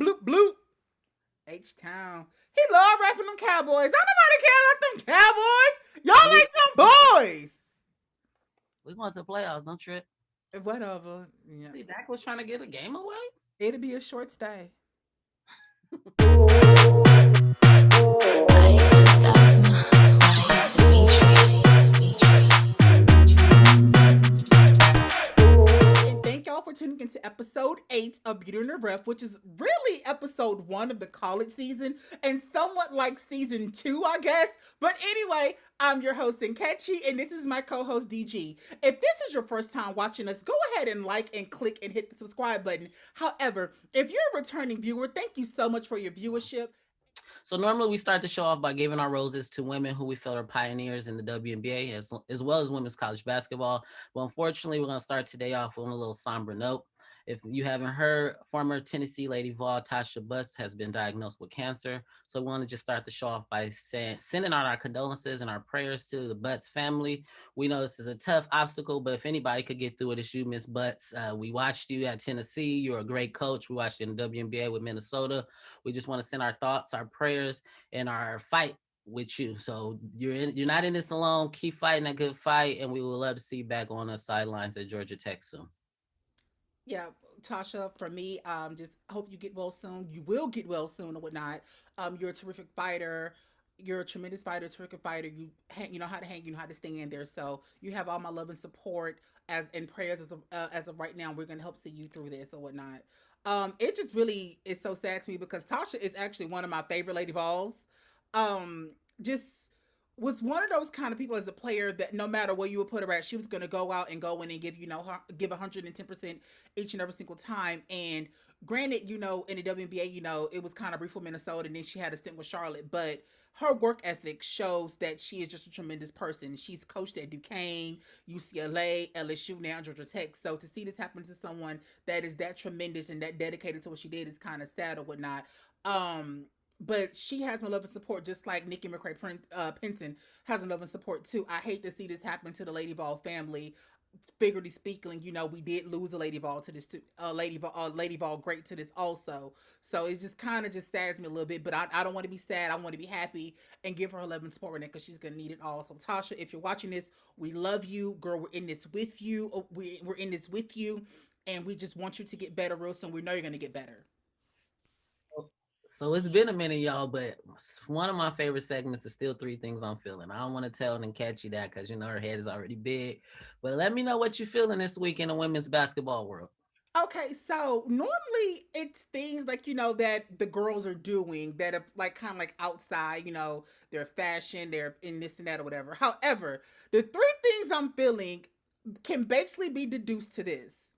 bloop, bloop. H-Town. He love rapping them Cowboys. Don't nobody care about them Cowboys. Y'all We ain't them boys. we going to the playoffs. Don't trip. Whatever. Yeah. See, Dak was trying to get a game away. It'll be a short stay. Ay, fantasma, And thank y'all for tuning into episode 8 of Beauty and the Ref, which is really episode 1 of the college season and somewhat like season 2, I guess. But anyway, I'm your host, Nkechi, and this is my co-host, DG. If this is your first time watching us, go ahead and like and click and hit the subscribe button. However, if you're a returning viewer, thank you so much for your viewership. So normally we start the show off by giving our roses to women who we feel are pioneers in the WNBA as well as women's college basketball. But unfortunately, we're going to start today off on a little somber note. If you haven't heard, former Tennessee Lady Vol Tasha Butt has been diagnosed with cancer. So we want to just start the show off by sending out our condolences and our prayers to the Butts family. We know this is a tough obstacle, but if anybody could get through it, it's you, Miss Butts. We watched you at Tennessee. You're a great coach. We watched you in the WNBA with Minnesota. We just want to send our thoughts, our prayers, and our fight with you. So you're not in this alone. Keep fighting that good fight, and we would love to see you back on the sidelines at Georgia Tech soon. Yeah, Tasha, for me, just hope you get well soon. You will get well soon or whatnot. You're a terrific fighter. You're a tremendous fighter, terrific fighter. You know how to hang, you know how to stay in there. So you have all my love and support as and prayers as of right now. We're gonna help see you through this or whatnot. It just really is so sad to me because Tasha is actually one of my favorite Lady Vols. Just was one of those kind of people as a player that no matter where you would put her at, she was going to go out and go in and give give 110% each and every single time. And granted, in the WNBA, it was kind of brief for Minnesota, and then she had a stint with Charlotte, but her work ethic shows that she is just a tremendous person. She's coached at Duquesne, UCLA, LSU, now Georgia Tech. So to see this happen to someone that is that tremendous and that dedicated to what she did is kind of sad or whatnot. But she has my love and support, just like Nikki McCray Penton has my love and support too. I hate to see this happen to the Lady Vol family. Figuratively speaking, we did lose a Lady Vol to this, Lady Vol great to this also. So it just kind of just saddens me a little bit. But I don't want to be sad. I want to be happy and give her love and support right now because she's gonna need it all. So Tasha, if you're watching this, we love you, girl. We're in this with you. We're in this with you, and we just want you to get better real soon. We know you're gonna get better. So it's been a minute, y'all, but one of my favorite segments is still three things I'm feeling. I don't want to tell and catch you that because her head is already big. But let me know what you're feeling this week in the women's basketball world. Okay, so normally it's things like that the girls are doing that are like kind of like outside, their fashion, they're in this and that or whatever. However, the three things I'm feeling can basically be deduced to this: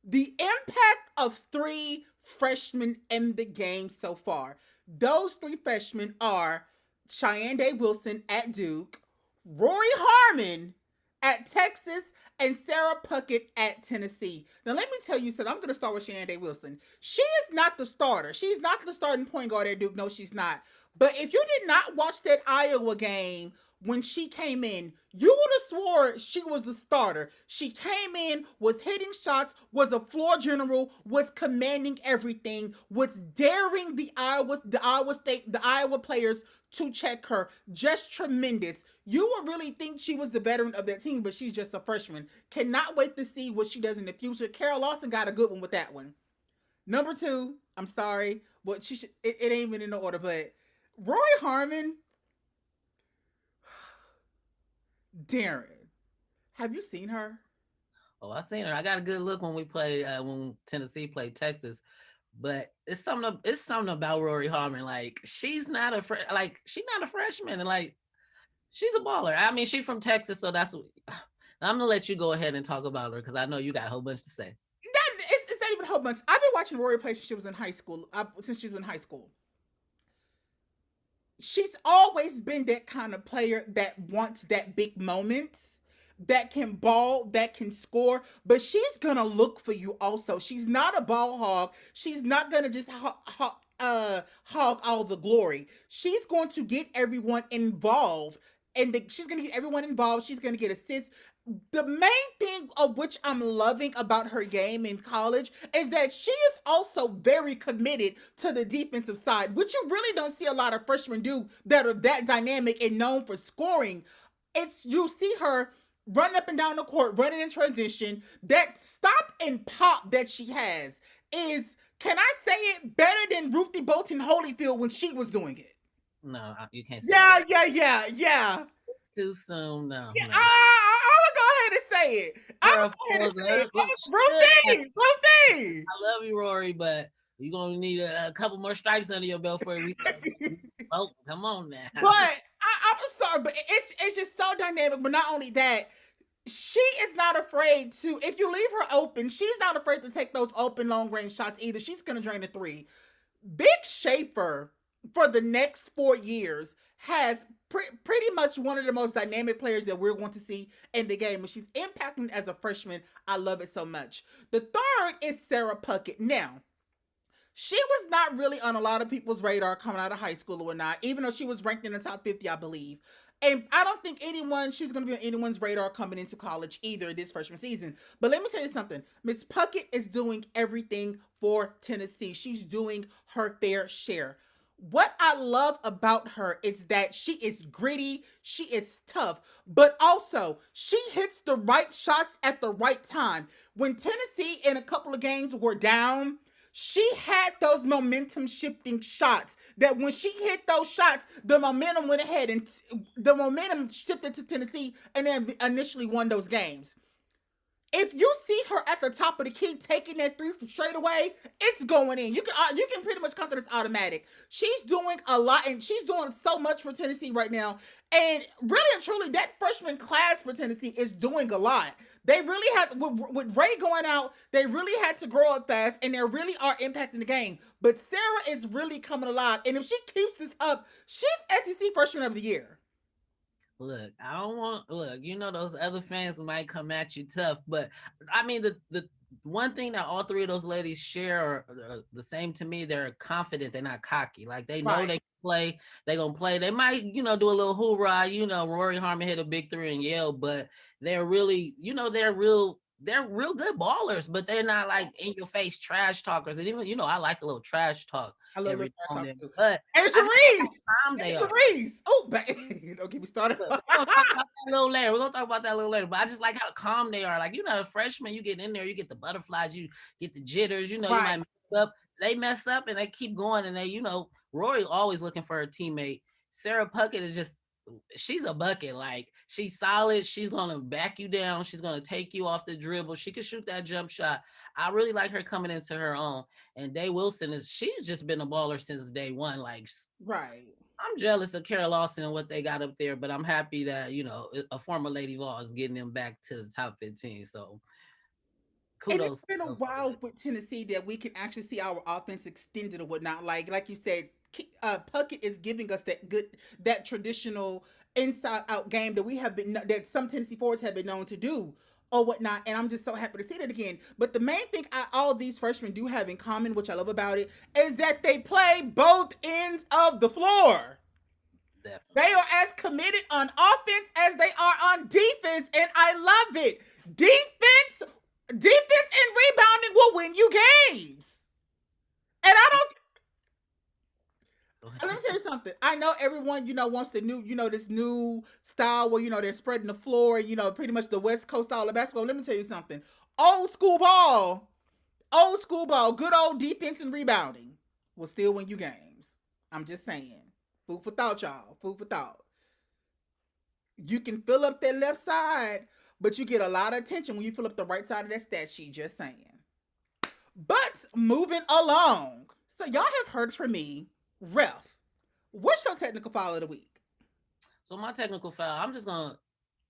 the impact of three freshmen in the game so far. Those three freshmen are Cheyenne Day Wilson at Duke, Rory Harmon at Texas, and Sarah Puckett at Tennessee. Now, let me tell you something. I'm going to start with Cheyenne Day Wilson. She is not the starter. She's not the starting point guard at Duke. No, she's not. But if you did not watch that Iowa game when she came in, you would have swore she was the starter. She came in, was hitting shots, was a floor general, was commanding everything, was daring the Iowa players to check her. Just tremendous. You would really think she was the veteran of that team, but she's just a freshman. Cannot wait to see what she does in the future. Carol Lawson got a good one with that one. Number two, I'm sorry, but it ain't even in the order, but Rory Harmon, Daron, have you seen her? Oh, I seen her. I got a good look when we played when Tennessee played Texas. But it's something about Rory Harmon. Like she's not a freshman, and like she's a baller. I mean, she's from Texas, so that's. I'm gonna let you go ahead and talk about her because I know you got a whole bunch to say. It's not even a whole bunch. I've been watching Rory play since she was in high school. She's always been that kind of player that wants that big moment, that can ball, that can score, but she's gonna look for you also. She's not a ball hog. She's not gonna just hog all the glory. She's going to get everyone involved. She's going to get everyone involved. She's going to get assists. the main thing of which I'm loving about her game in college is that she is also very committed to the defensive side, which you really don't see a lot of freshmen do that are that dynamic and known for scoring. It's you see her running up and down the court, running in transition. That stop and pop that she has is, can I say it, better than Ruthie Bolton Holyfield when she was doing it. No, you can't say Yeah, that. yeah. It's too soon. No, Yeah, no. I would go ahead and say it. I would Girl, go ahead and look, say it. look, Ruthie, Ruthie. I love you, Rory, but you're gonna need a couple more stripes under your belt before we start. Oh, come on now. But I'm sorry, but it's just so dynamic. But not only that, she is not afraid to. If you leave her open, she's not afraid to take those open long range shots either. She's gonna drain a three. Big Schaefer for the next 4 years has pretty much one of the most dynamic players that we're going to see in the game. And she's impacting as a freshman. I love it so much. The third is Sarah Puckett. Now, she was not really on a lot of people's radar coming out of high school or whatnot, even though she was ranked in the top 50, I believe. And I don't think she was going to be on anyone's radar coming into college either this freshman season. But let me tell you something. Miss Puckett is doing everything for Tennessee. She's doing her fair share. What I love about her is that she is gritty, she is tough, but also she hits the right shots at the right time. When Tennessee in a couple of games were down, she had those momentum shifting shots that when she hit those shots, the momentum went ahead and the momentum shifted to Tennessee and then initially won those games. If you see her at the top of the key taking that three from straight away, it's going in. You can pretty much count that as automatic. She's doing a lot, and she's doing so much for Tennessee right now. And really and truly, that freshman class for Tennessee is doing a lot. They really had with Ray going out, they really had to grow up fast, and they really are impacting the game. But Sarah is really coming alive, and if she keeps this up, she's SEC Freshman of the Year. Look, I don't want look, those other fans might come at you tough, but I mean the one thing that all three of those ladies share are the same to me. They're confident, they're not cocky. Like they know Right. they can play, they gonna play. They might, do a little hoorah, Rory Harmon hit a big three and Yale, but they're really, they're real good ballers, but they're not like in your face trash talkers. And even, I like a little trash talk I love every Lil now and Trash then. too. But And I just like Therese! how calm And they are. Therese! Oh, don't get me started. Look, we're gonna talk about that a little later. We're gonna talk about that a little later. But I just like how calm they are. Like, freshmen, you get in there, you get the butterflies, you get the jitters, you Right. might mess up. They mess up and they keep going and they, Rory always looking for her teammate. Sarah Puckett is just she's a bucket. Like she's solid. She's gonna back you down. She's gonna take you off the dribble. She can shoot that jump shot. I really like her coming into her own. And Day Wilson she's just been a baller since day one. Like Right. I'm jealous of Kara Lawson and what they got up there, but I'm happy that, a former Lady Law is getting them back to the top 15. So And it's kudos to been a them for while that. with Tennessee that we can actually see our offense extended or whatnot. Like you said, Puckett is giving us that traditional inside out game that that some Tennessee forwards have been known to do or whatnot. And I'm just so happy to see that again. But the main thing all these freshmen do have in common, which I love about it, is that they play both ends of the floor. Definitely. They are as committed on offense as they are on defense, and I love it. Defense and rebounding will win you games. And I don't. Let me tell you something. I know everyone, wants the new, this new style where they're spreading the floor, pretty much the West Coast style of basketball. Let me tell you something. Old school ball, good old defense and rebounding will still win you games. I'm just saying. Food for thought, y'all. Food for thought. You can fill up that left side, but you get a lot of attention when you fill up the right side of that stat sheet. Just saying. But moving along. So y'all have heard from me, Ref. What's your technical foul of the week? So my technical foul, I'm just gonna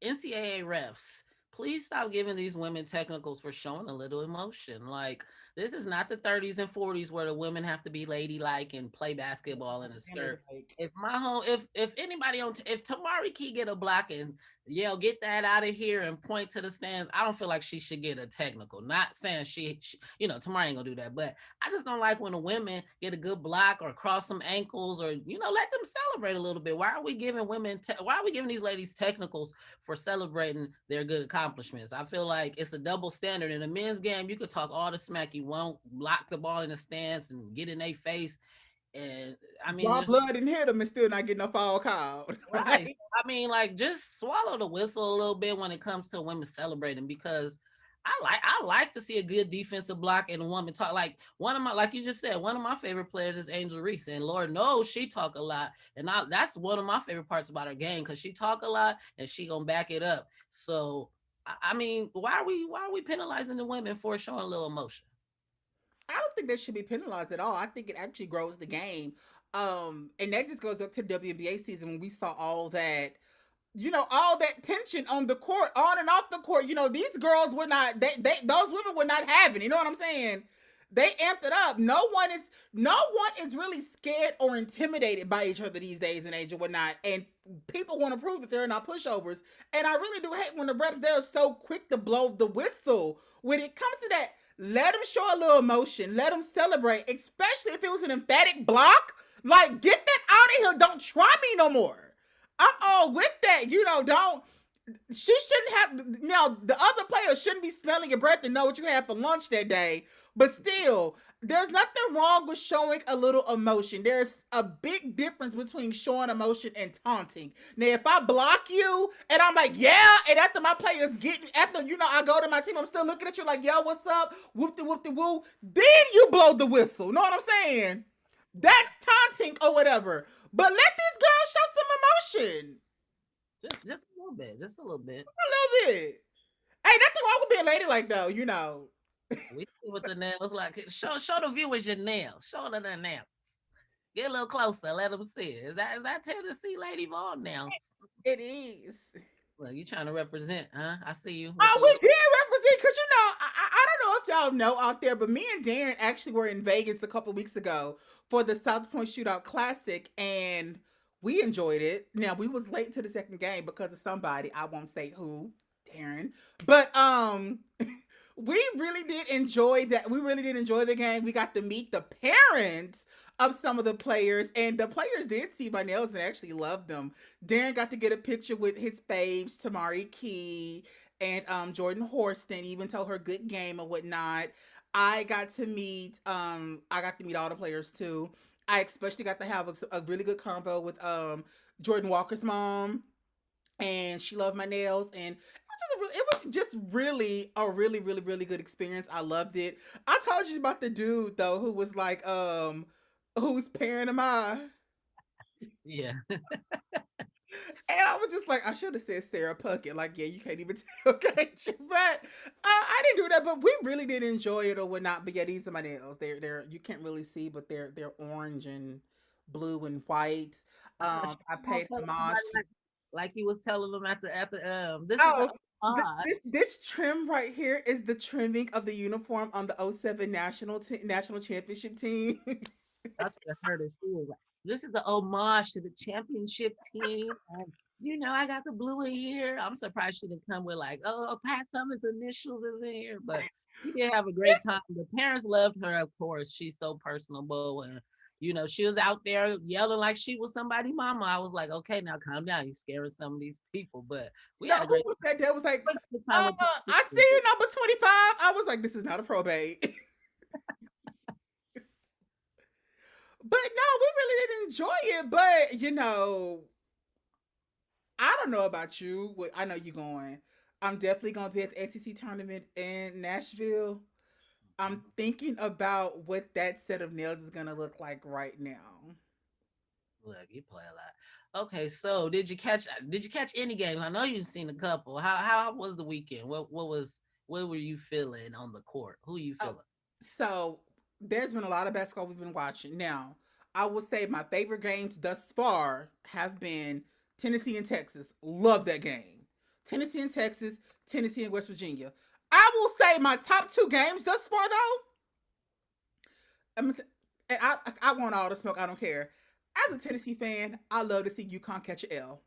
NCAA refs. Please stop giving these women technicals for showing a little emotion. Like this is not the 30s and 40s where the women have to be ladylike and play basketball in a skirt. Like, If my home, if anybody on, if Tamari Key get a block and Yeah, get that out of here and point to the stands. I don't feel like she should get a technical. Not saying Tamara ain't gonna do that, but I just don't like when the women get a good block or cross some ankles or let them celebrate a little bit. Why are we giving why are we giving these ladies technicals for celebrating their good accomplishments? I feel like it's a double standard. In a men's game, you could talk all the smack you want, block the ball in the stance and get in their face. And I mean, Draw there's blood and hit them and still not get no foul called. right. Right? I mean, like, just swallow the whistle a little bit when it comes to women celebrating because I like to see a good defensive block and a woman talk. Like one of my, like you just said, one of my favorite players is Angel Reese, and Lord knows she talk a lot, and that's one of my favorite parts about her game because she talk a lot and she gonna back it up. So I mean, why are we penalizing the women for showing a little emotion? I don't think that should be penalized at all. I think it actually grows the game. And that just goes up to the WNBA season when we saw all that tension on the court, on and off the court. These girls would not, those women would not have it. You know what I'm saying? They amped it up. No one is really scared or intimidated by each other these days in age or whatnot. And people want to prove that they're not pushovers. And I really do hate when the refs they're so quick to blow the whistle. When it comes to that, let them show a little emotion. Let them celebrate, especially if it was an emphatic block. Like, get that out of here. Don't try me no more. I'm all with that. Don't she shouldn't have now the other players shouldn't be smelling your breath and know what you had for lunch that day. But still, there's nothing wrong with showing a little emotion. There's a big difference between showing emotion and taunting. Now, if I block you and I'm like, yeah, and after my players after I go to my team, I'm still looking at you like, yo, what's up? Whoop de whoop de woo. Then you blow the whistle. Know what I'm saying? That's taunting or whatever. But let these girls show some emotion. Just a little bit, just a little bit. A little bit. Ain't nothing wrong with being ladylike though. We see what the nails like. Show the viewers your nails. Show them their nails. Get a little closer. Let them see it. Is that Tennessee Lady Ball nails? It is. Well, you trying to represent, huh? I see you with Oh, the we little. did represent because I don't know if y'all know out there, but me and Darren actually were in Vegas a couple weeks ago for the South Point Shootout Classic, and we enjoyed it. Now we was late to the second game because of somebody. I won't say who, Darren, but we really did enjoy that. We really did enjoy the game. We got to meet the parents of some of the players, and the players did see my nails and actually loved them. Darren got to get a picture with his faves, Tamari Key and Jordan Horston, even told her good game or whatnot. I got to meet all the players too. I especially got to have a really good combo with Jordan Walker's mom, and she loved my nails, and it was just really a really really really good experience. I loved it. I told you about the dude though who was like whose parent am I? Yeah. And I was just like, I should have said Sarah Puckett. Like, yeah, you can't even tell, can't you? But I didn't do that. But we really did enjoy it or whatnot. But yeah, these are my nails. They're you can't really see, but they're orange and blue and white. I paid homage to. Like you was telling them at the this is a Oh, odd. this trim right here is the trimming of the uniform on the '07 national championship team. I should have heard it. She was like, this is an homage to the championship team. And I got the blue in here. I'm surprised she didn't come with like, oh, Pat Cummins' initials is in here. But we did have a great time. The parents loved her, of course. She's so personable and she was out there yelling like she was somebody mama. I was like, okay, now calm down. You're scaring some of these people. But we No, had a who great was that? That was like, time with I see you number 25. I was like, this is not a probate. But no, we really did enjoy it. But I don't know about you. I know you going. I'm definitely gonna be at the SEC tournament in Nashville. I'm thinking about what that set of nails is gonna look like right now. Look, you play a lot. Okay, so did you catch any games? I know you've seen a couple. How was the weekend? What were you feeling on the court? Who you Oh, feeling? so there's been a lot of basketball we've been watching. Now, I will say my favorite games thus far have been Tennessee and Texas. Love that game. Tennessee and Texas, Tennessee and West Virginia. I will say my top two games thus far, though. I'm, and I want all the smoke. I don't care. As a Tennessee fan, I love to see UConn catch an L.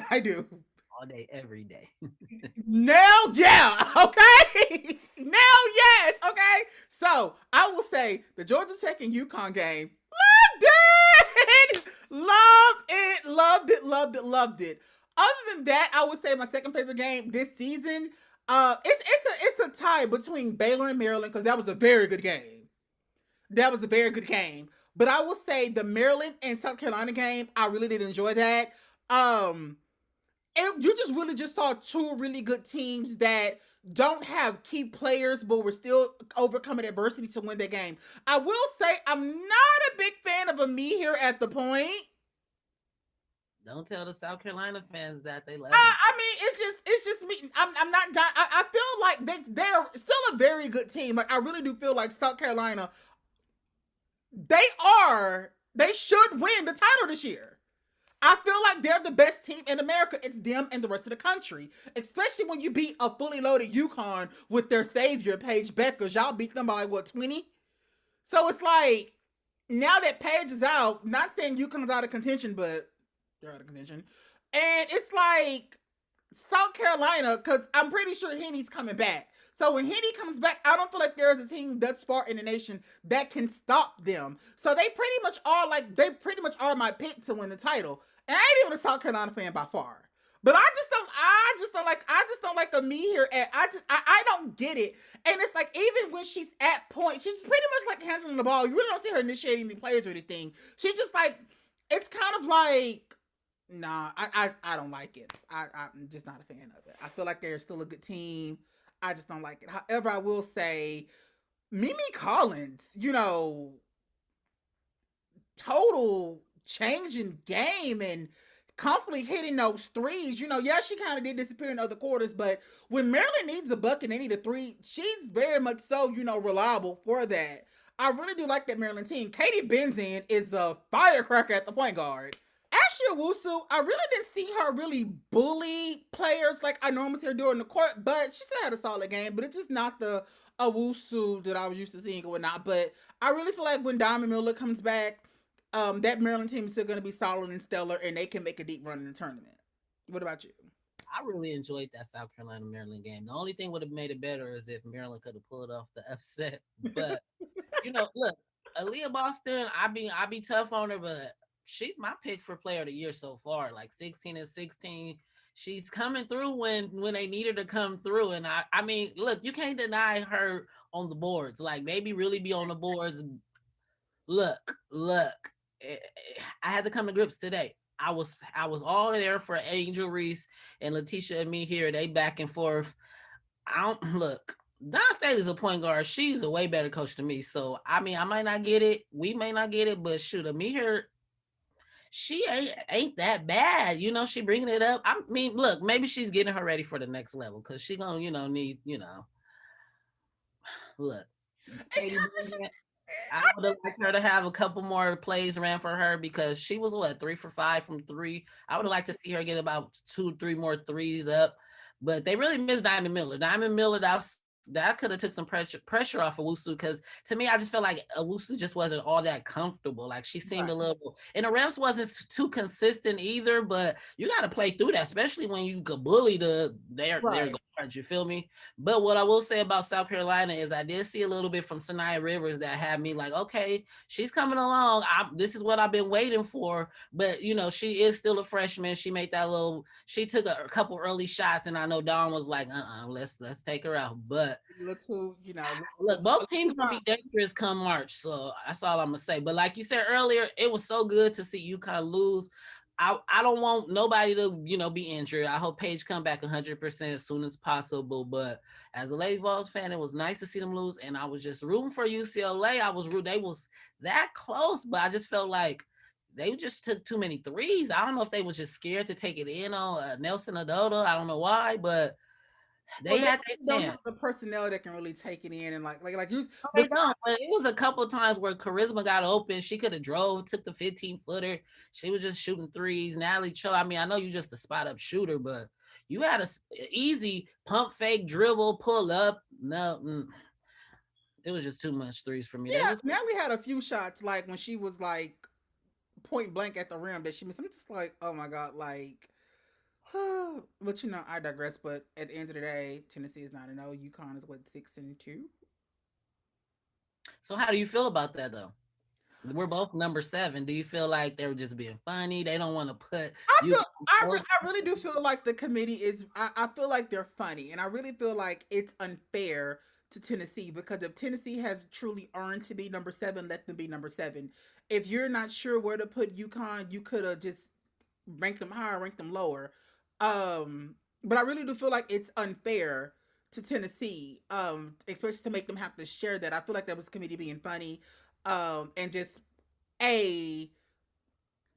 I do. all day, every day. Now, yeah, okay. Now, yes, okay. So I will say the Georgia Tech and UConn game, loved it, loved it, loved it, loved it, loved it. Other than that, I would say my second favorite game this season. It's a tie between Baylor and Maryland because that was a very good game. That was a very good game. But I will say the Maryland and South Carolina game, I really did enjoy that. Um, you just really just saw two really good teams that don't have key players, but were still overcoming adversity to win the game. I will say I'm not a big fan of a me here at the point. Don't tell the South Carolina fans that they love them. I mean, it's just me. I'm not. I feel like they're still a very good team. Like I really do feel like South Carolina. They are. They should win the title this year. I feel like they're the best team in America. It's them and the rest of the country. Especially when you beat a fully loaded UConn with their savior, Paige Beckers. Y'all beat them by like, what, 20? So it's like, now that Paige is out, not saying UConn's out of contention, but they're out of contention. And it's like, South Carolina, because I'm pretty sure Henny's coming back. So when Henny comes back, I don't feel like there's a team thus far in the nation that can stop them. So they pretty much are my pick to win the title. And I ain't even a South Carolina fan by far. But I just don't like a me here at I don't get it. And it's like even when she's at point, she's pretty much like handling the ball. You really don't see her initiating any plays or anything. She just like it's kind of like nah, I don't like it. I'm just not a fan of it. I feel like they're still a good team. I just don't like it. However, I will say Mimi Collins, total change in game and constantly hitting those threes. Yeah, she kind of did disappear in other quarters, but when Maryland needs a bucket, they need a three, she's very much so, reliable for that. I really do like that Maryland team. Katie Benzan is a firecracker at the point guard. Ashley Owusu, I really didn't see her really bully players like I normally see her do in the court, but she still had a solid game. But it's just not the Owusu that I was used to seeing or whatnot. But I really feel like when Diamond Miller comes back, that Maryland team is still going to be solid and stellar, and they can make a deep run in the tournament. What about you? I really enjoyed that South Carolina Maryland game. The only thing would have made it better is if Maryland could have pulled off the upset. But look, Aaliyah Boston, I be tough on her, but she's my pick for player of the year so far. Like 16 and 16. She's coming through when they need her to come through. And I mean, look, you can't deny her on the boards. Like maybe really be on the boards. Look. I had to come to grips today. I was all there for Angel Reese and Letitia and me here. They back and forth. I don't look. Don Staley is a point guard. She's a way better coach than me. So I mean, I might not get it. We may not get it, but shoot, me here, she ain't that bad. She bringing it up. I mean, look, maybe she's getting her ready for the next level because she gonna, need, look, Katie I would have liked her to have a couple more plays ran for her because she was 3 for 5 from three. I would have liked to see her get about 2, 3 more threes up, but they really missed Diamond Miller. Diamond Miller, that could have took some pressure off of Owusu because to me, I just felt like Owusu just wasn't all that comfortable. Like she seemed Right. a little, and the refs wasn't too consistent either. But you got to play through that, especially when you could bully their Right. guards. You feel me? But what I will say about South Carolina is I did see a little bit from Sanaya Rivers that had me like, okay, she's coming along. This is what I've been waiting for. But she is still a freshman. She made that little. She took a couple early shots, and I know Dawn was like, let's take her out. But Let's who look, both teams gonna not. be dangerous come March. So that's all I'm gonna say. But like you said earlier, it was so good to see UConn lose. I don't want nobody to be injured. I hope Paige come back 100% as soon as possible. But as a Lady Vols fan, it was nice to see them lose, and I was just rooting for UCLA. I was rooting. They was that close, but I just felt like they just took too many threes. I don't know if they was just scared to take it in on Nelson Adoda. I don't know why, but they Well, they had really their don't chance. have the personnel that can really take it in and like you. No, they But don't. But it was a couple of times where Charisma got open. She could have drove, took the 15-footer. She was just shooting threes. Natalie Cho, I mean, I know you're just a spot up shooter, but you had a easy pump fake dribble, pull up. No, it was just too much threes for me. They yeah, was Natalie had a few shots like when she was like point blank at the rim that she missed. I'm just like, oh my god, like But I digress. But at the end of the day, Tennessee is 9-0. UConn is what, 6-2. So how do you feel about that though? We're both number 7. Do you feel like they were just being funny? They don't want to put I you feel forward? I really do feel like the committee is. I feel like they're funny, and I really feel like it's unfair to Tennessee because if Tennessee has truly earned to be number 7, let them be number 7. If you're not sure where to put UConn, you could have just ranked them higher, ranked them lower. But I really do feel like it's unfair to Tennessee, especially to make them have to share that. I feel like that was the committee being funny, and just a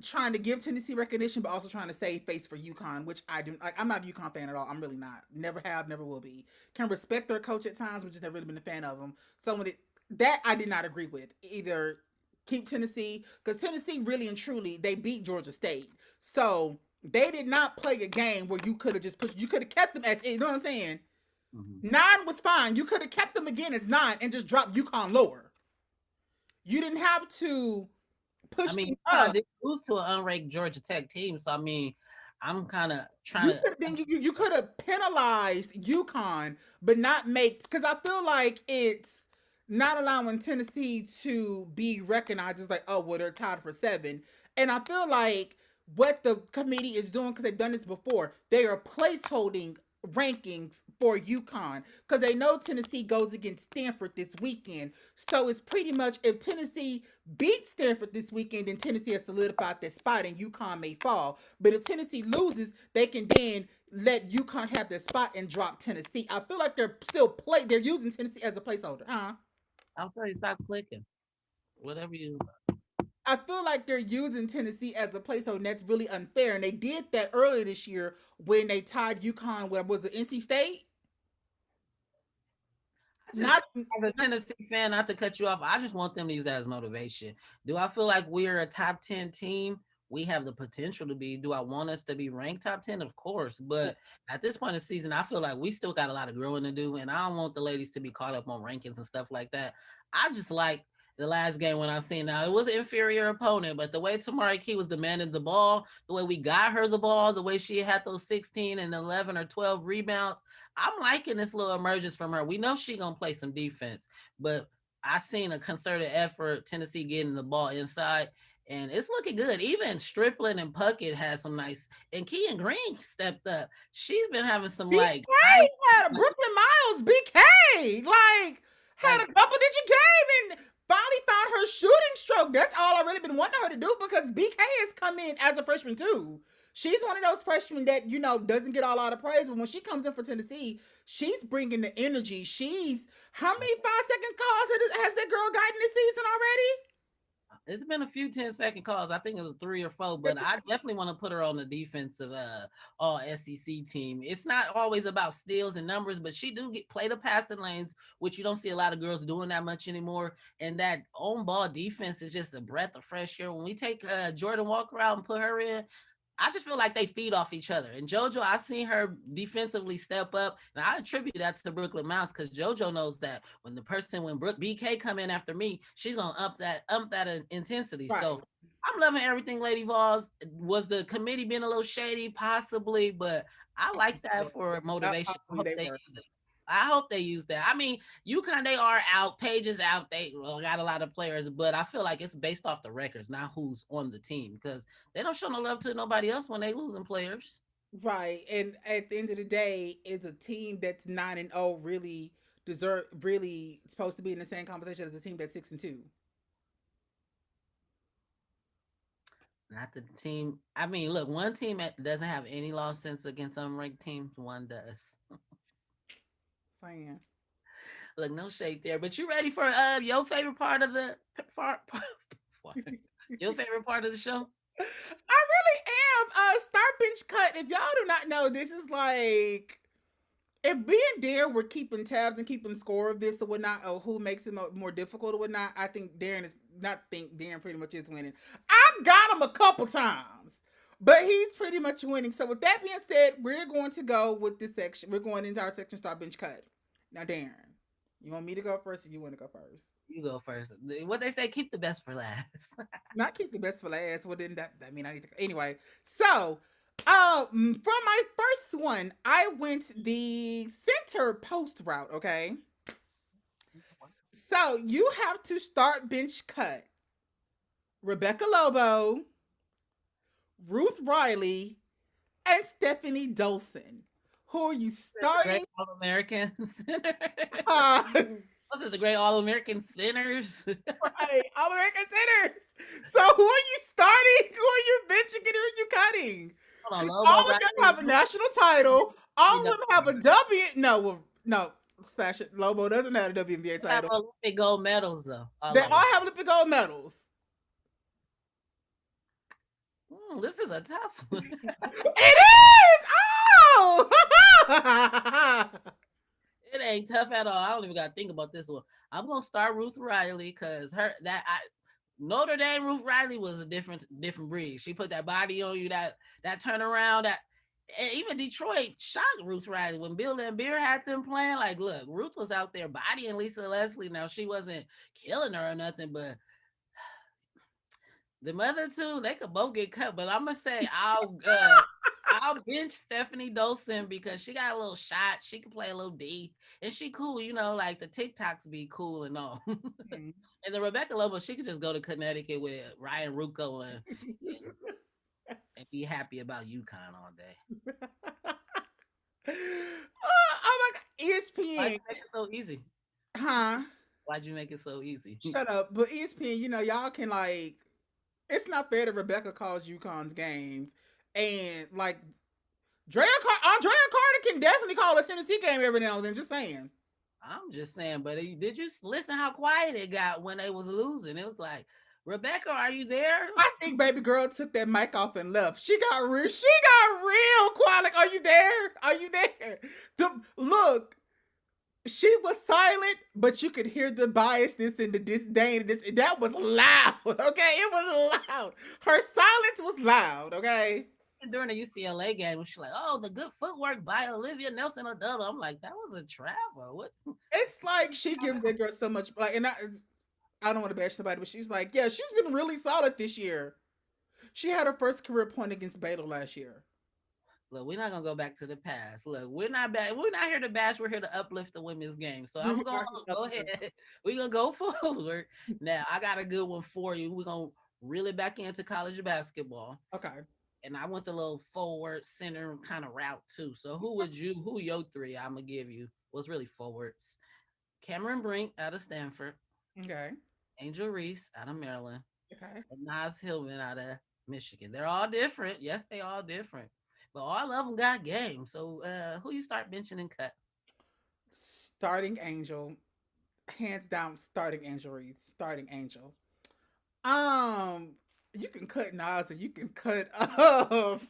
trying to give Tennessee recognition, but also trying to save face for UConn, which I do. Like, I'm not a UConn fan at all. I'm really not. Never have, never will be. Can respect their coach at times, but just never really been a fan of them. So that I did not agree with. Either keep Tennessee, because Tennessee really and truly they beat Georgia State, so they did not play a game where you could have just put. You could have kept them as, you know what I'm saying. Mhm. 9 was fine. You could have kept them again as 9 and just dropped UConn lower. You didn't have to I push mean, them UConn up. did lose to an unranked Georgia Tech team, so I mean, I'm kind of trying You to. could then you could have penalized UConn, but not make, because I feel like it's not allowing Tennessee to be recognized as like, oh well, they're tied for 7. And I feel like what the committee is doing, because they've done this before, they are placeholding rankings for UConn because they know Tennessee goes against Stanford this weekend. So it's pretty much, if Tennessee beats Stanford this weekend, then Tennessee has solidified their spot and UConn may fall. But if Tennessee loses, they can then let UConn have their spot and drop Tennessee. I feel like they're using Tennessee as a placeholder, huh? I'm sorry, stop clicking. Whatever you. I feel like they're using Tennessee as a placeholder, and that's really unfair. And they did that earlier this year when they tied UConn with, was it NC State? I Not, just, as a Tennessee fan, not to cut you off, I just want them to use that as motivation. Do I feel like we're a top 10 team? We have the potential to be. Do I want us to be ranked top 10? Of course. But at this point in the season, I feel like we still got a lot of growing to do. And I don't want the ladies to be caught up on rankings and stuff like that. I just like the last game when I seen, now it was an inferior opponent, but the way Tamari Key was demanding the ball, the way we got her the ball, the way she had those 16 and 11 or 12 rebounds, I'm liking this little emergence from her. We know she gonna play some defense, but I seen a concerted effort, Tennessee getting the ball inside, and it's looking good. Even Stripling and Puckett had some nice, and Kean Green stepped up. She's been having some like BK nice, had a Brooklyn Miles. BK like had like a double digit game and finally found her shooting stroke. That's all I really been wanting her to do, because BK has come in as a freshman too. She's one of those freshmen that doesn't get a lot of praise, but when she comes in for Tennessee, she's bringing the energy. She's How many 5-second calls has that girl gotten this season already? it's been a few 10-second calls. I think it was 3 or 4, but I definitely want to put her on the defensive all SEC team. It's not always about steals and numbers, but she do play the passing lanes, which you don't see a lot of girls doing that much anymore. And that on ball defense is just a breath of fresh air. When we take Jordan Walker out and put her in, I just feel like they feed off each other. And JoJo, I seen her defensively step up, and I attribute that to Brooklyn Mouse because JoJo knows that when Brooke BK come in after me, she's gonna up that intensity. Right. So I'm loving everything, Lady Vols. Was the committee being a little shady? Possibly, but I like that for motivation. I Possibly hope they they were. use it. I hope they use that. I mean, UConn, they are out. Paige is out. They got a lot of players, but I feel like it's based off the records, not who's on the team, because they don't show no love to nobody else when they losing players. Right. And at the end of the day, is a team that's 9-0 really supposed to be in the same conversation as a team that's 6-2? Not the team. I mean, look, one team doesn't have any loss since against unranked teams. One does. Saying. Look, no shade there. But you ready for your favorite part of the your favorite part of the show? I really am. Star bench cut. If y'all do not know, this is like, if me and Darren were keeping tabs and keeping score of this or whatnot, or who makes it more difficult or whatnot, I think Darren is not think Darren pretty much is winning. I've got him a couple times, but he's pretty much winning. So with that being said, we're going to go with this section. We're going into our section Star bench cut. Now, Darren, you want me to go first, or you want to go first? You go first. What they say, keep the best for last. Not keep the best for last. Well, then that I mean I need to anyway. So For my first one, I went the center post route. Okay, so you have to start bench cut Rebecca Lobo, Ruth Riley, and Stephanie Dolson. Who are you The great starting? All American center. Uh, Those are the great All American centers. right, All American centers. So who are you starting? Who are you benching and who are you cutting? Hold on, Because Lobo, all of them Riley, have a national title. Stephanie All of them have a Dolson. W. No, well, no. Slash it. Lobo doesn't have a WNBA They have title. Olympic gold medals though, all They of them. all have Olympic gold medals. This is a tough one. It is. Oh. It ain't tough at all. I don't even gotta think about this one. I'm gonna start Ruth Riley because Notre Dame Ruth Riley was a different breed. She put that body on you, that turnaround, that and even Detroit shocked Ruth Riley when Bill and Beer had them playing. Like, look, Ruth was out there bodying Lisa Leslie. Now she wasn't killing her or nothing, but the mother too, they could both get cut. But I'm gonna say I'll bench Stephanie Dolson because she got a little shot. She can play a little D, and she cool. You know, like the TikToks be cool and all. And the Rebecca Lobo, she could just go to Connecticut with Ryan Rucco and be happy about UConn all day. Oh my god, Why'd ESPN, you make it so easy? huh? Why'd you make it so easy? Shut up. But ESPN, y'all can like. It's not fair that Rebecca calls UConn's games, and like Andrea Carter can definitely call a Tennessee game every now and then. Just saying. I'm just saying, but did you listen how quiet it got when they was losing? It was like, Rebecca, are you there? I think baby girl took that mic off and left. She got real quiet. Like, are you there? Are you there? Look, she was silent, but you could hear the biasness and the disdain. That was loud. Okay, it was loud. Her silence was loud. Okay. During the UCLA game, she's like, "Oh, the good footwork by Olivia Nelson O'Donnell." I'm like, "That was a travel." What? It's like she gives that girl so much like, and I don't want to bash somebody, but she's like, yeah, she's been really solid this year. She had her first career point against Baylor last year. Look, we're not gonna go back to the past. Look, we're not back. We're not here to bash. We're here to uplift the women's game. So I'm We gonna are go up ahead. there. We're gonna go forward. Now I got a good one for you. We're gonna reel it back into college basketball. Okay. And I went the little forward center kind of route too. So who your three I'm gonna give you was really forwards. Cameron Brink out of Stanford, Okay. Angel Reese out of Maryland, Okay. and Nas Hillman out of Michigan. They're all different. Yes, they all different. But all of them got game. So who you start benching and cut? Starting Angel, hands down. Starting Angel Reese. Starting Angel. You can cut Nas and you can cut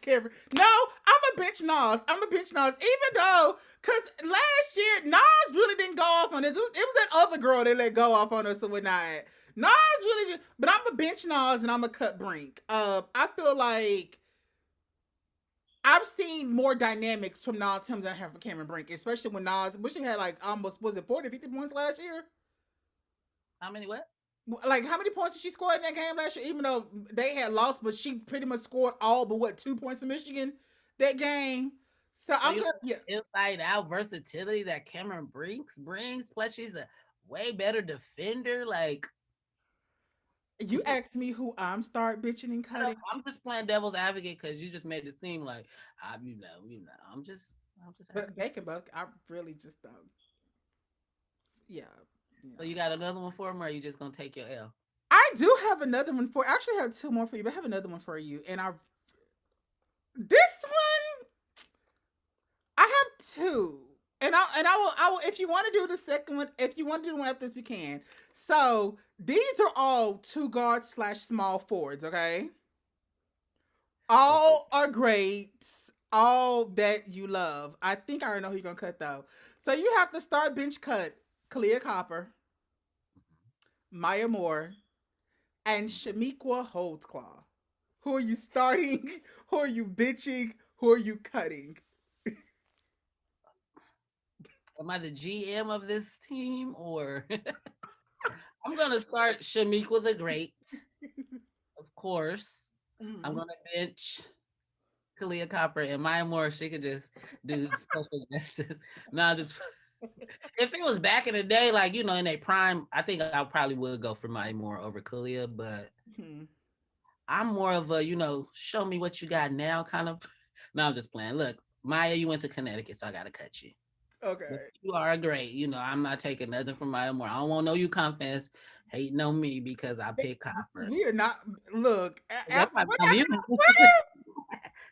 Cameron. No, I'm a bench Nas. I'm a bench Nas. Even though, cause last year Nas really didn't go off on this. It was that other girl that let go off on us or whatnot. Nas really did, but I'm a bench Nas and I'm a cut Brink. I feel like I've seen more dynamics from Nas him than I have for Cameron Brink, especially when Nas, which he had like almost was it 40, 50 points last year? How many what? Like how many points did she score in that game last year? Even though they had lost, but she pretty much scored all but what 2 points in Michigan that game. So So I'm you gonna yeah. inside out versatility that Cameron Brinks brings. Plus, she's a way better defender. Like You asked me who I'm start bitching and cutting, I'm just playing devil's advocate because you just made it seem like you know. I'm just but asking. Bacon Buck, I really just yeah, you So know. you got another one for me, or are you just gonna take your L? I do have another one for. I actually have two more for you, but I have another one for you, and this one I have two. And I will if you want to do the second one, if you want to do one after this, we can. So these are all two guards slash small forwards, okay? Okay. All are great. All that you love. I think I already know who you're gonna cut though. So you have to start bench cut Kalia Copper, Maya Moore, and Shamiqua Holdsclaw. Who are you starting? Who are you benching? Who are you cutting? Am I the GM of this team, or I'm gonna start Shamik with a great, of course. I'm Mhm. gonna bench Kalia Copper and Maya Moore, she could just do social justice. No, just if it was back in the day, like in their prime, I think I probably would go for Maya Moore over Kalia, but Hmm. I'm more of a, show me what you got now kind of. No, I'm just playing. Look, Maya, you went to Connecticut, so I gotta cut you. But Okay. you are great. I'm not taking nothing from Maya Moore. I don't want no you confidence hating on me because I pick Copper. We are not. Look, They after not what viewing.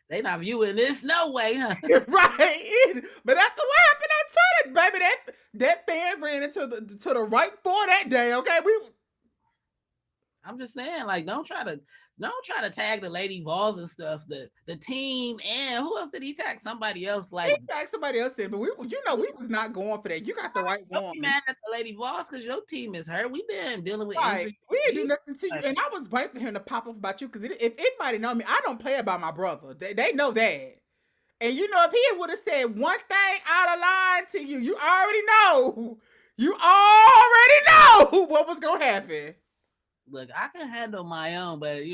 They not viewing this. No way, huh? happened, right? But after what happened on Twitter, baby, that fan ran into the right for that day. Okay, we I'm just saying, like, don't try to tag the Lady Vols and stuff. The team and who else did he tag? Somebody else. he Like, tagged somebody else in, but we was not going for that. You got the right don't one. be mad at the Lady Vols because your team is hurt. We've been dealing with Right. injuries. We For didn't do you. nothing to you. Like, And I was waiting for him to pop up about you because if anybody know me, I don't play about my brother. They know that. And if he would have said one thing out of line to you, you already know. You already know what was going to happen. look, I can handle my own, but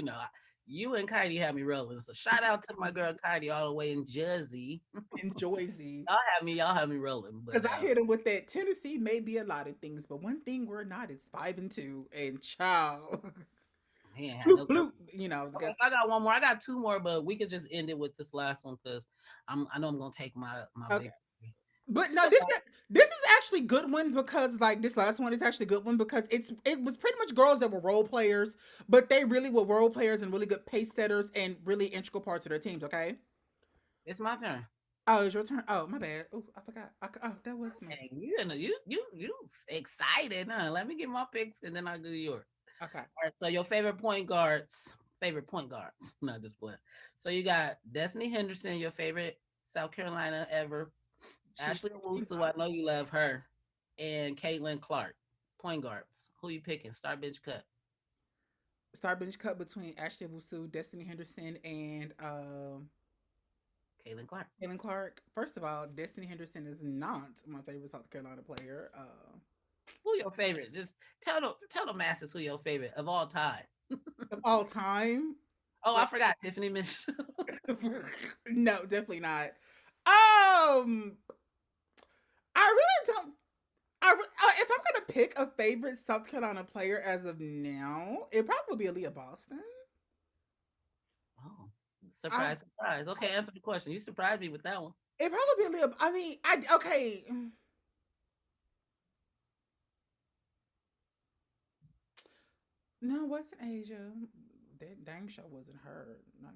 you and Katie had me rolling. So shout out to my girl Katie all the way in Jersey. In Joyzy. Y'all have me rolling. Because But I hit him with that Tennessee may be a lot of things, but one thing we're not is 5-2. And child. he ain't had bloop, no. bloop. Okay, Because so I got one more. I got two more, but we could just end it with this last one because I know I'm gonna take my okay. victory. But no, So this is actually good one because like this last one is actually a good one because it was pretty much girls that were role players, but they really were role players and really good pace setters and really integral parts of their teams. Okay. it's my turn. Oh, it's your turn. Oh, my bad. Oh, I forgot. Oh, that was my. And you excited, huh? Let me get my picks and then I'll do yours. Okay. All right. So your favorite point guards. Favorite point guards. Not just playing. So you got Destiny Henderson, your favorite South Carolina ever. She, Ashley Owusu, I know you love her. And Caitlin Clark. Point guards. Who you picking? Start bench cut. star bench cut between Ashley Wusu, Destiny Henderson, and Caitlin Clark. Caitlin Clark. First of all, Destiny Henderson is not my favorite South Carolina player. Who your favorite? Just tell the masses who your favorite of all time. Of all time. Oh, I forgot Tiffany Mitchell. No, definitely not. Um, I really don't. If I'm gonna pick a favorite South Carolina player as of now, it probably would be Aaliyah Boston. Oh, I surprise, surprise. Okay, answer the question. You surprised me with that one. it probably be Aaliyah. I mean, I okay. No, it wasn't Asia. That dang show wasn't her. Not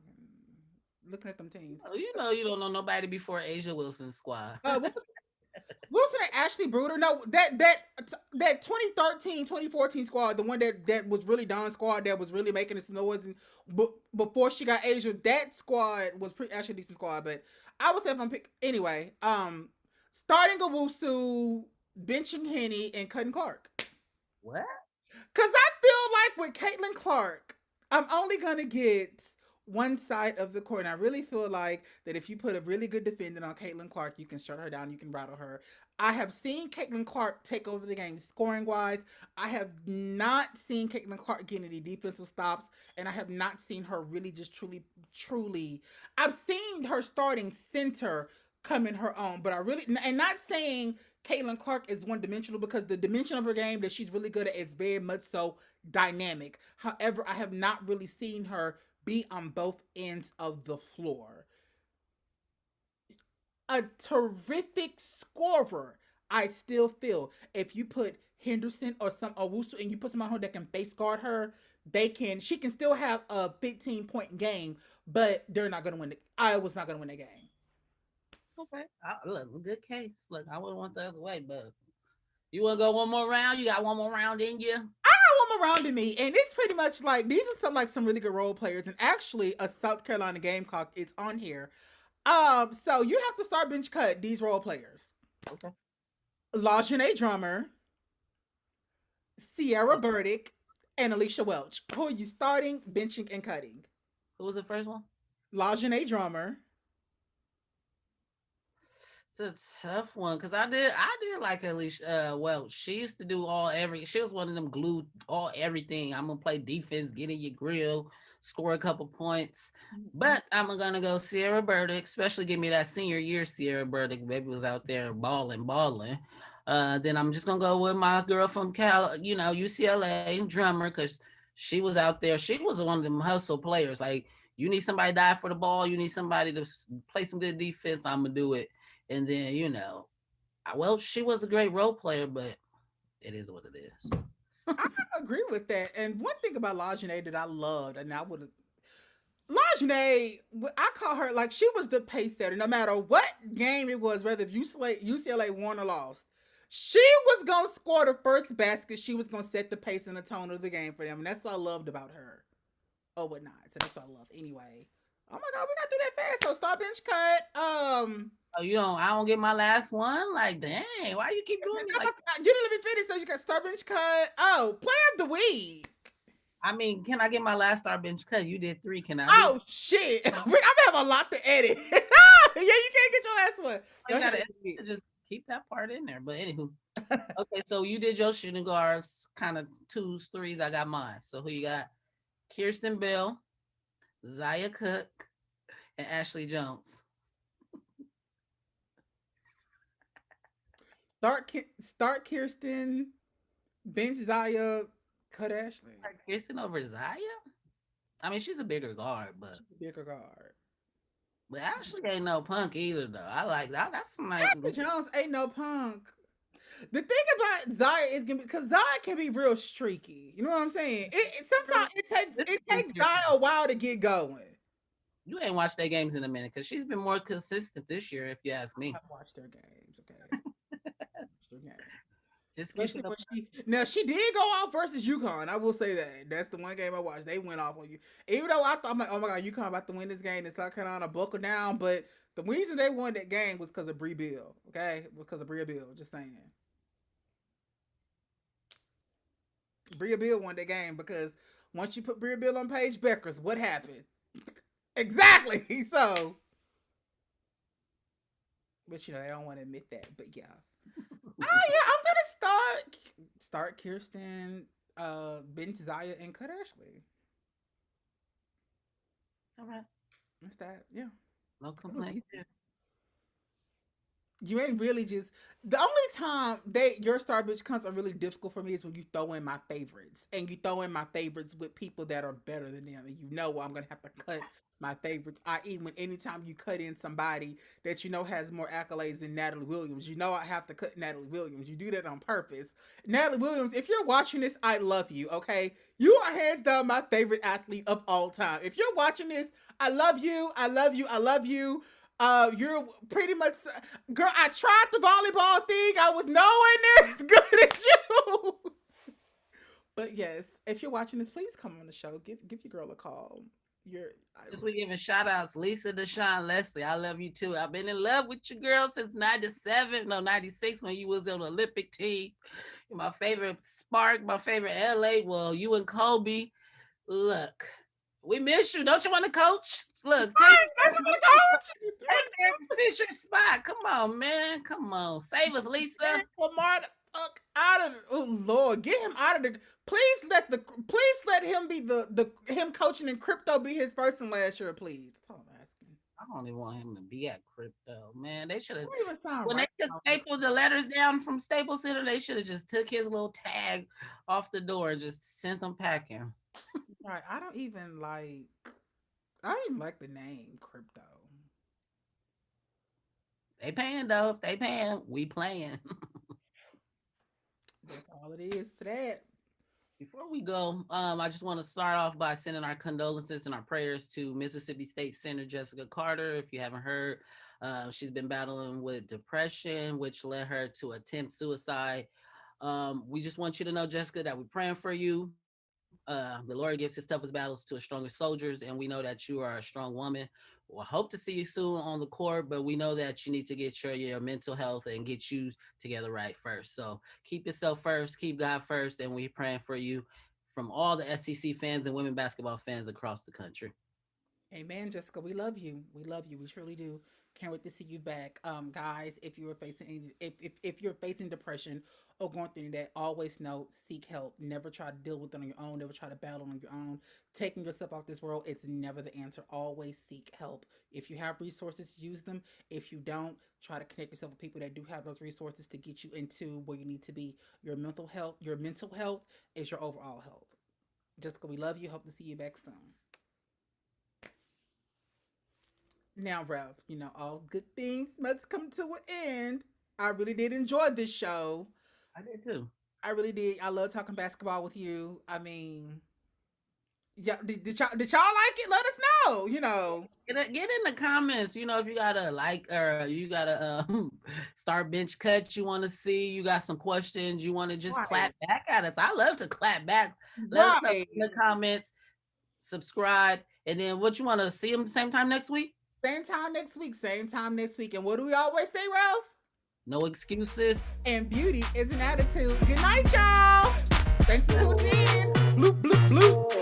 looking at them teams. Oh, you don't know nobody before Asia Wilson's squad. What was Wilson and Ashley Bruder? No, that 2013, 2014 squad, the one that was really Don's squad that was really making its noise before she got Asia, that squad was pretty actually a decent squad. But I would say if I'm pick anyway, starting Owusu, benching Henny, and cutting Clark. What? Cause I feel like with Caitlin Clark, I'm only gonna get one side of the court. And I really feel like that if you put a really good defendant on Caitlin Clark, you can shut her down, you can rattle her. I have seen Caitlin Clark take over the game scoring wise. I have not seen Caitlin Clark get any defensive stops, and I have not seen her really just truly. I've seen her starting center come in her own, but I really and not saying Caitlin Clark is one dimensional because the dimension of her game that she's really good at is very much so dynamic. However, I have not really seen her be on both ends of the floor. A terrific scorer, I still feel if you put Henderson or some Owusu and you put someone that can face guard her, she can still have a 15-point game, but they're not gonna win it. I was not gonna win that game. Okay. Look, good case. Look, I wouldn't want the other way, but you want to go one more round? You got one more round in you? I got one around to me, and it's pretty much like these are some really good role players, and actually a South Carolina Gamecock is on here. So you have to start bench cut these role players. Okay. LaJaune Drummer, Sierra Burdick, and Alicia Welch. Who are you starting, benching, and cutting? Who was the first one? LaJaune Drummer. It's a tough one because I did like Alicia Welch. She used to do she was one of them glue all everything. I'm gonna play defense, get in your grill, score a couple points. Mm-mm. But I'm gonna go Sierra Burdick, especially give me that senior year Sierra Burdick. Baby was out there balling. Then I'm just gonna go with my girl from UCLA drummer, because she was out there. She was one of them hustle players. Like, you need somebody to die for the ball, you need somebody to play some good defense. I'm gonna do it. And then well, she was a great role player, but it is what it is. I agree with that. And one thing about Lajane that I loved, and I would have Lajane, I call her like she was the pace setter. No matter what game it was, whether if UCLA won or lost, she was gonna score the first basket. She was gonna set the pace and the tone of the game for them, and that's what I loved about her. Oh, whatnot. So that's what I love. Anyway, oh my God, we got through that fast. So star bench cut. Oh, I don't get my last one. Like, dang, why you keep doing me like? You didn't let me finish. So you got star bench cut. Oh, player of the week. I mean, can I get my last star bench cut? You did three. Can I do? Oh shit! I'm gonna have a lot to edit. Yeah, you can't get your last one. I Go gotta ahead. just keep that part in there. But anywho, okay. So you did your shooting guards, kind of twos, threes. I got mine. So who you got? Kirsten Bell, Zaya Cook, and Ashley Jones. Start Kirsten, bench Zaya, cut Ashley. Kirsten over Zaya? I mean, she's a bigger guard, but She's a bigger guard. Ashley ain't no punk either, though. I like that. That's some nice. Ashley Jones ain't no punk. The thing about Zaya is gonna be because Zaya can be real streaky. You know what I'm saying? Sometimes This it is takes Zaya a while to get going. You ain't watched their games in a minute because she's been more consistent this year, if you ask me. I've watched their games, okay? Watched their games. Just keep Especially it up. when she did go off versus UConn. I will say that. That's the one game I watched. They went off on you. Even though I thought, I'm like, oh my God, UConn about to win this game. And South Carolina buckle down. But the reason they won that game was because of Bree Bill. Okay? Because of Bria Bill. Just saying. Bria Bill won that game because once you put Bria Bill on Paige Beckers, what happened? Exactly. So, but they don't want to admit that. But yeah. Oh yeah, I'm gonna start Kirsten, bench Zaya, and cut Ashley. All right. That's that. Yeah. No It was complaints. easy. You ain't really just the only time your star bitch comes are really difficult for me is when you throw in my favorites and you throw in my favorites with people that are better than them and I'm gonna have to cut my favorites. I.e. when anytime you cut in somebody that has more accolades than Natalie Williams, I have to cut Natalie Williams. You do that on purpose. Natalie Williams, if you're watching this, I love you. Okay, you are hands down my favorite athlete of all time. If you're watching this, I love you. I love you. I love you. You're pretty much, girl. I tried the volleyball thing. I was nowhere near as good as you. But yes, if you're watching this, please come on the show. Give your girl a call. You're Just we giving shout outs. Lisa Deshawn Leslie. I love you too. I've been in love with your girl since 97, no, 96 when you was on the Olympic team. You're my favorite Spark, my favorite LA. Well, you and Kobe. Look, we miss you. Don't you want to coach? Look, I just want to coach. take Derek Fisher's spot. Come on, man. Come on. Save us, Lisa. Lamar the fuck out of. Oh Lord, get him out of the. Please let him be the him coaching in crypto be his first and last year, please. That's all I'm asking. I don't even want him to be at crypto, man. They should have Don't even sound when they right. just stapled the letters down from StaplesCenter, they should have just took his little tag off the door and just sent him packing. Right. I don't even like. I don't even like the name crypto. They paying though. If they paying, we playing. That's all it is to that. Before we go, I just want to start off by sending our condolences and our prayers to Mississippi State Senator Jessika Carter. If you haven't heard, she's been battling with depression, which led her to attempt suicide. We just want you to know, Jessica, that we're praying for you. The Lord gives his toughest battles to his strongest soldiers, and we know that you are a strong woman. We'll hope to see you soon on the court, but we know that you need to get your mental health and get you together right first. So keep yourself first, keep God first, and we're praying for you from all the SEC fans and women basketball fans across the country. Amen, Jessica. We love you. We love you. We truly do. Can't wait to see you back. Guys, if you're facing if you're facing depression or going through that, always know seek help. Never try to deal with it on your own. Never try to battle on your own. Taking yourself off this world, it's never the answer. Always seek help. If you have resources, use them. If you don't, try to connect yourself with people that do have those resources to get you into where you need to be. Your mental health is your overall health. Jessica, we love you. Hope to see you back soon. Now, Rev, all good things must come to an end. I really did enjoy this show. I did too. I really did. I love talking basketball with you. I mean, yeah, did y'all like it? Let us know. Get in the comments. If you got a like or you got a start bench cut you want to see, you got some questions, you want to just Right. clap back at us. I love to clap back. Let us know in Right. the comments. Subscribe, and then what you want to see them same time next week? Same time next week. Same time next week. And what do we always say, Ralph? No excuses. And beauty is an attitude. Good night, y'all. Thanks for tuning in. Bloop, bloop, bloop.